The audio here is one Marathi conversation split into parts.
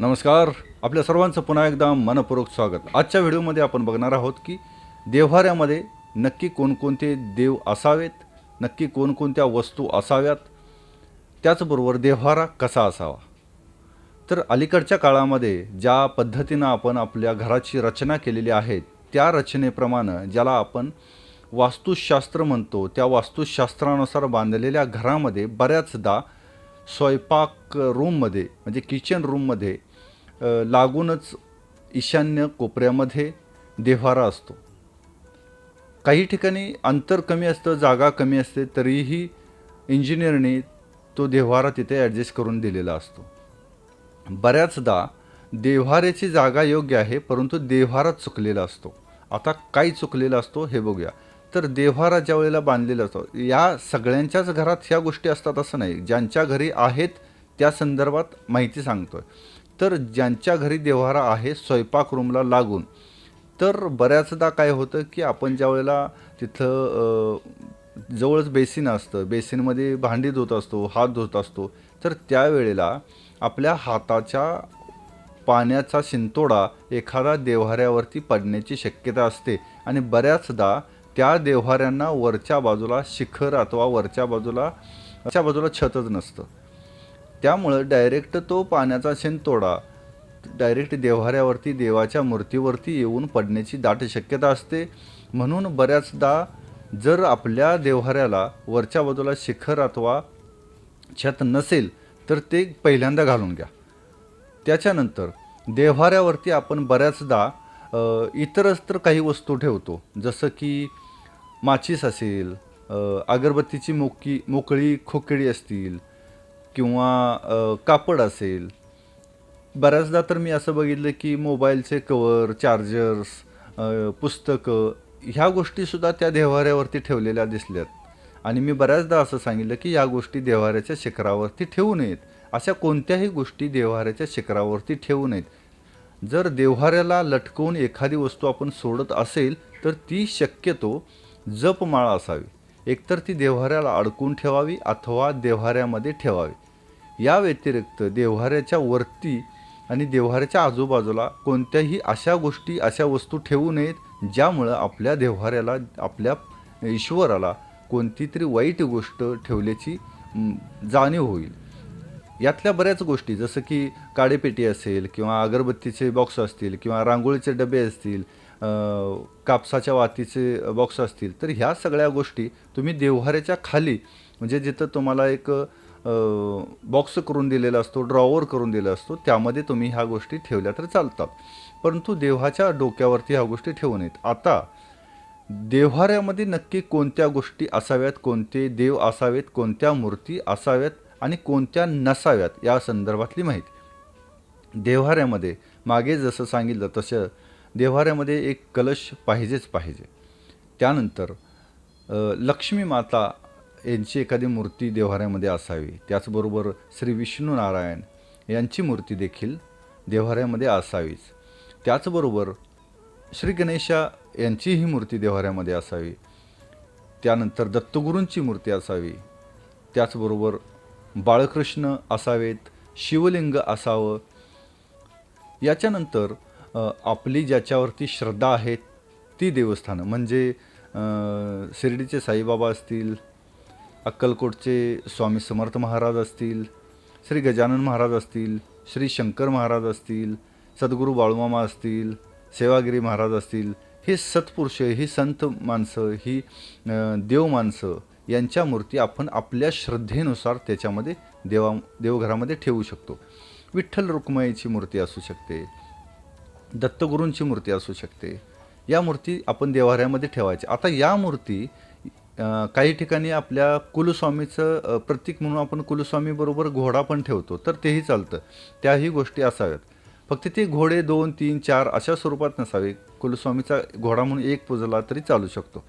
नमस्कार. आपल्या सर्वांचं पुन्हा एकदा मनपूर्वक स्वागत. आजच्या व्हिडिओमध्ये आपण बघणार आहोत की देव्हाऱ्यामध्ये नक्की कोणकोणते देव असावेत, नक्की कोणकोणत्या वस्तू असाव्यात, त्याचबरोबर देव्हारा कसा असावा. तर अलीकडच्या काळामध्ये ज्या पद्धतीनं आपण आपल्या घराची रचना केलेली आहे त्या रचनेप्रमाणे ज्याला आपण वास्तुशास्त्र म्हणतो, त्या वास्तुशास्त्रानुसार बांधलेल्या घरामध्ये बऱ्याचदा स्वयंपाक रूममध्ये म्हणजे किचन रूममध्ये लागूनच ईशान्य कोपऱ्यामध्ये देव्हारा असतो. काही ठिकाणी अंतर कमी असतं, जागा कमी असते, तरीही इंजिनियरने तो देव्हारा तिथे ॲडजस्ट करून दिलेला असतो. बऱ्याचदा देव्हाऱ्याची जागा योग्य आहे, परंतु देव्हारा चुकलेला असतो. आता काय चुकलेला असतो हे बघूया. तर देव्हारा ज्या वेळेला बांधलेला असतो, या सगळ्यांच्याच घरात ह्या गोष्टी असतात असं नाही. ज्यांच्या घरी आहेत त्या संदर्भात माहिती सांगतो आहे. तर ज्यांच्या घरी देव्हारा आहे स्वयंपाक रूमला लागून, तर बऱ्याचदा काय होतं की आपण ज्या वेळेला तिथं जवळच बेसिन असतं, बेसिनमध्ये भांडी धुत असतो, हात धुत असतो, तर त्यावेळेला आपल्या हाताच्या पाण्याचा शिंतोडा एखादा देव्हाऱ्यावरती पडण्याची शक्यता असते. आणि बऱ्याचदा त्या देव्हाऱ्यांना वरच्या बाजूला शिखर अथवा वरच्या बाजूला छतच नसतं. त्यामुळं डायरेक्ट तो पाण्याचा शिंतोडा डायरेक्ट देव्हाऱ्यावरती देवाच्या मूर्तीवरती येऊन पडण्याची दाट शक्यता असते. म्हणून बऱ्याचदा जर आपल्या देव्हाऱ्याला वरच्या बाजूला शिखर अथवा छत नसेल तर ते पहिल्यांदा घालून घ्या. त्याच्यानंतर देव्हाऱ्यावरती आपण बऱ्याचदा इतरच तर काही वस्तू ठेवतो, जसं की माचीस असेल, अगरबत्तीची मोकळी खोकळी असतील किंवा कापड असेल. बऱ्याचदा तर मी असं बघितलं की मोबाईलचे कवर, चार्जर्स, पुस्तकं ह्या गोष्टीसुद्धा त्या देव्हाऱ्यावरती ठेवलेल्या दिसल्यात. आणि मी बऱ्याचदा असं सांगितलं की या गोष्टी देव्हाऱ्याच्या शिखरावरती ठेवू नयेत. अशा कोणत्याही गोष्टी देव्हाऱ्याच्या शिखरावरती ठेवू नयेत. जर देव्हाऱ्याला लटकवून एखादी वस्तू आपण सोडत असेल तर ती शक्यतो जपमाळा असावी. एकतर ती देव्हाऱ्याला अडकून ठेवावी अथवा देव्हाऱ्यामध्ये ठेवावी. या व्यतिरिक्त देव्हाऱ्याच्या वरती आणि देव्हाऱ्याच्या आजूबाजूला कोणत्याही अशा गोष्टी, अशा वस्तू ठेवू नयेत ज्यामुळं आपल्या देव्हाऱ्याला, आपल्या ईश्वराला कोणती तरी वाईट गोष्ट ठेवल्याची जाणीव होईल. यातल्या बऱ्याच गोष्टी जसं की काडेपेटी असेल किंवा अगरबत्तीचे बॉक्स असतील किंवा रांगोळीचे डबे असतील, कापसाच्या वातीचे बॉक्स असतील, तर ह्या सगळ्या गोष्टी तुम्ही देव्हाऱ्याच्या खाली म्हणजे जिथं तुम्हाला एक बॉक्स करून दिलेला असतो, ड्रॉवर करून दिला असतो, त्यामध्ये तुम्ही ह्या गोष्टी ठेवल्या तर चालतात. परंतु देवाच्या डोक्यावरती ह्या गोष्टी ठेवू नयेत. आता देव्हाऱ्यामध्ये नक्की कोणत्या गोष्टी असाव्यात, कोणते देव असावेत, कोणत्या मूर्ती असाव्यात आणि कोणत्या नसाव्यात या संदर्भातली माहिती. देव्हाऱ्यामध्ये मागे जसं सांगितलं तसं देव्हाऱ्यामध्ये एक कलश पाहिजे. त्यानंतर लक्ष्मी माता यांची एखादी मूर्ती देव्हाऱ्यामध्ये असावी. त्याचबरोबर श्री विष्णू नारायण यांची मूर्ती देखील देव्हाऱ्यामध्ये असावीच. त्याचबरोबर श्री गणेशा यांचीही मूर्ती देव्हाऱ्यामध्ये असावी. त्यानंतर दत्तगुरूंची मूर्ती असावी. त्याचबरोबर बाळकृष्ण असावेत, शिवलिंग असावं. याच्यानंतर आपली ज्याच्यावरती श्रद्धा आहे ती देवस्थानं म्हणजे शिर्डीचे साईबाबा असतील, अक्कलकोटचे स्वामी समर्थ महाराज असतील, श्री गजानन महाराज असतील, श्री शंकर महाराज असतील, सद्गुरू बाळूमामा असतील, सेवागिरी महाराज असतील, हे सत्पुरुष, ही संत माणसं, ही देव माणसं यांच्या मूर्ती आपण आपल्या श्रद्धेनुसार त्याच्यामध्ये देवघरामध्ये ठेवू शकतो. विठ्ठल रुक्माईची मूर्ती असू शकते, दत्तगुरूंची मूर्ती असू शकते. या मूर्ती आपण देव्हाऱ्यामध्ये ठेवायच्या. आता या मूर्ती काही ठिकाणी आपल्या कुलस्वामीचं प्रतीक म्हणून आपण कुलस्वामीबरोबर घोडा पण ठेवतो, तर तेही चालतं. त्याही गोष्टी असाव्यात. फक्त ते घोडे 2, 3, 4 अशा स्वरूपात नसावे. कुलस्वामीचा घोडा म्हणून एक पुजला तरी चालू शकतो.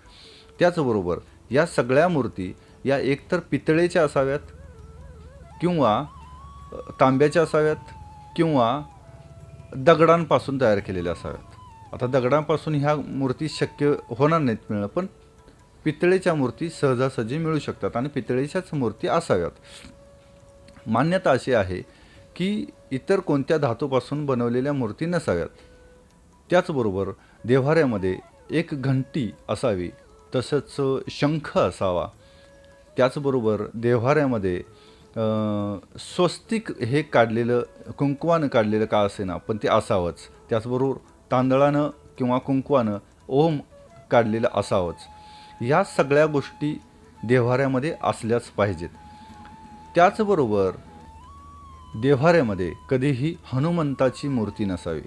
त्याचबरोबर या सगळ्या मूर्ती या एकतर पितळेच्या असाव्यात किंवा तांब्याच्या असाव्यात किंवा दगडांपासून तयार केलेल्या असाव्यात. आता दगडांपासून ह्या मूर्ती शक्य होणार नाहीत मिळणं, पण पितळेच्या मूर्ती सहजासहजी मिळू शकतात आणि पितळेच्याच मूर्ती असाव्यात. मान्यता अशी आहे की इतर कोणत्या धातूपासून बनवलेल्या मूर्ती नसाव्यात. त्याचबरोबर देव्हाऱ्यामध्ये एक घंटी असावी, तसंच शंख असावा. त्याचबरोबर देव्हाऱ्यामध्ये स्वस्तिक हे काढलेलं, कुंकवानं काढलेलं का असेना पण ते असावंच. त्याचबरोबर तांदळानं किंवा कुंकवानं ओम काढलेलं असावंच. या सगळ्या गोष्टी देव्हाऱ्यामध्ये असल्याच पाहिजेत. त्याचबरोबर देव्हाऱ्यामध्ये कधीही हनुमंताची मूर्ती नसावी,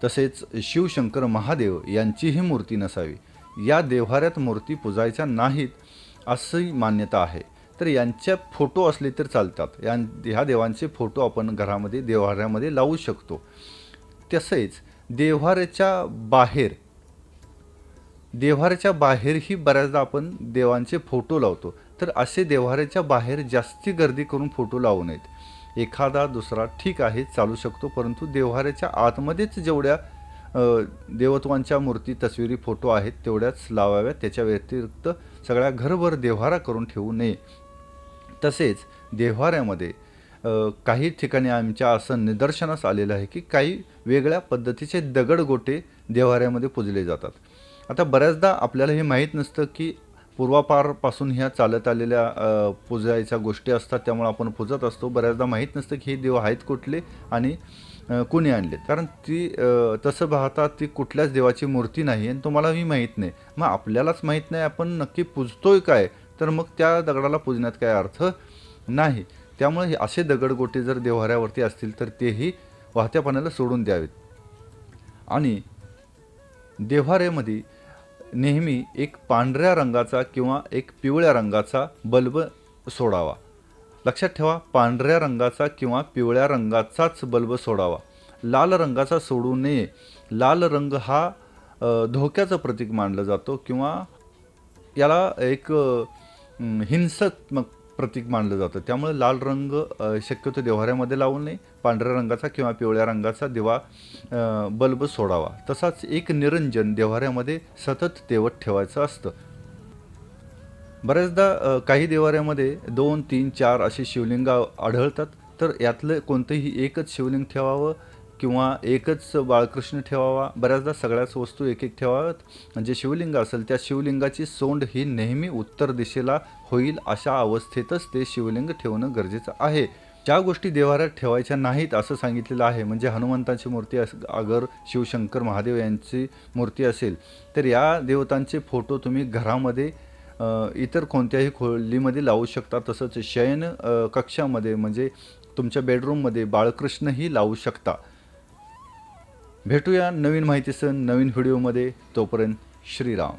तसेच शिवशंकर महादेव यांचीही मूर्ती नसावी. या देव्हाऱ्यात मूर्ती पूजायच्या नाहीत अशी मान्यता आहे. तर यांच्या फोटो असले तर चालतात. ह्या देवांचे फोटो आपण घरामध्ये देव्हाऱ्यामध्ये लावू शकतो. तसेच देव्हाऱ्याच्या बाहेरही बऱ्याचदा आपण देवांचे फोटो लावतो. तर असे देव्हाऱ्याच्या बाहेर जास्ती गर्दी करून फोटो लावू नयेत. एखादा दुसरा ठीक आहे चालू शकतो, परंतु देव्हाऱ्याच्या आतमध्येच जेवढ्या देवत्वांच्या मूर्ती तस्विरी फोटो आहेत तेवढ्याच लावाव्यात. त्याच्या व्यतिरिक्त सगळ्या घरभर देव्हारा करून ठेवू नये. तसेच देव्हाऱ्यामध्ये काही ठिकाणी आमच्या असं निदर्शनास आलेलं आहे की काही वेगळ्या पद्धतीचे दगडगोटे देव्हाऱ्यामध्ये पूजले जातात. आता बऱ्याचदा आपल्याला हे माहीत नसतं की पूर्वापारपासून ह्या चालत आलेल्या पूजायच्या गोष्टी असतात, त्यामुळे आपण पूजत असतो. बऱ्याचदा माहीत नसतं की हे देव आहेत कुठले आणि कोणी आणले, कारण ती तसं पाहता ती कुठल्याच देवाची मूर्ती नाही आणि तुम्हालाही माहीत नाही. मग आपल्यालाच माहीत नाही आपण नक्की पूजतोय काय, तर मग त्या दगडाला पूजण्यात काय अर्थ नाही. त्यामुळे हे असे दगडगोटे जर देव्हाऱ्यावरती असतील तर तेही वाहत्या पाण्याला सोडून द्यावेत. आणि देव्हाऱ्यामध्ये नेहमी एक पांढऱ्या रंगाचा किंवा एक पिवळ्या रंगाचा बल्ब सोडावा. लक्षात ठेवा, पांढऱ्या रंगाचा किंवा पिवळ्या रंगाचाच बल्ब सोडावा. लाल रंगाचा सोडू नये. लाल रंग हा धोक्याचं प्रतीक मानलं जातो किंवा याला एक हिंसात्मक प्रतीक मानलं जातं. त्यामुळे लाल रंग शक्यतो देव्हाऱ्यामध्ये लावू नये. पांढऱ्या रंगाचा किंवा पिवळ्या रंगाचा बल्ब सोडावा. तसाच एक निरंजन देव्हाऱ्यामध्ये सतत तेवत ठेवायचं असतं. बऱ्याचदा काही देव्हाऱ्यामध्ये 2, 3, 4 अशी शिवलिंग आढळतात. तर यातलं कोणतंही एकच शिवलिंग ठेवावं किंवा एकच बाळकृष्ण ठेवावा. बऱ्याचदा सगळ्याच वस्तू एक एक ठेवाव्यात. म्हणजे शिवलिंग असेल त्या शिवलिंगाची सोंड ही नेहमी उत्तर दिशेला होईल अशा अवस्थेतच ते शिवलिंग ठेवणं गरजेचं आहे. ज्या गोष्टी देव्हाऱ्यात ठेवायच्या नाहीत असं सांगितलेलं आहे, म्हणजे हनुमंताची मूर्ती अगर शिवशंकर महादेव यांची मूर्ती असेल तर या देवतांचे फोटो तुम्ही घरामध्ये इतर कोणत्याही खोलीमध्ये लावू शकता. तसंच शयन कक्षामध्ये म्हणजे तुमच्या बेडरूममध्ये बाळकृष्णही लावू शकता. भेटूया नवीन माहितीसह नवीन व्हिडिओमध्ये. तोपर्यंत श्रीराम.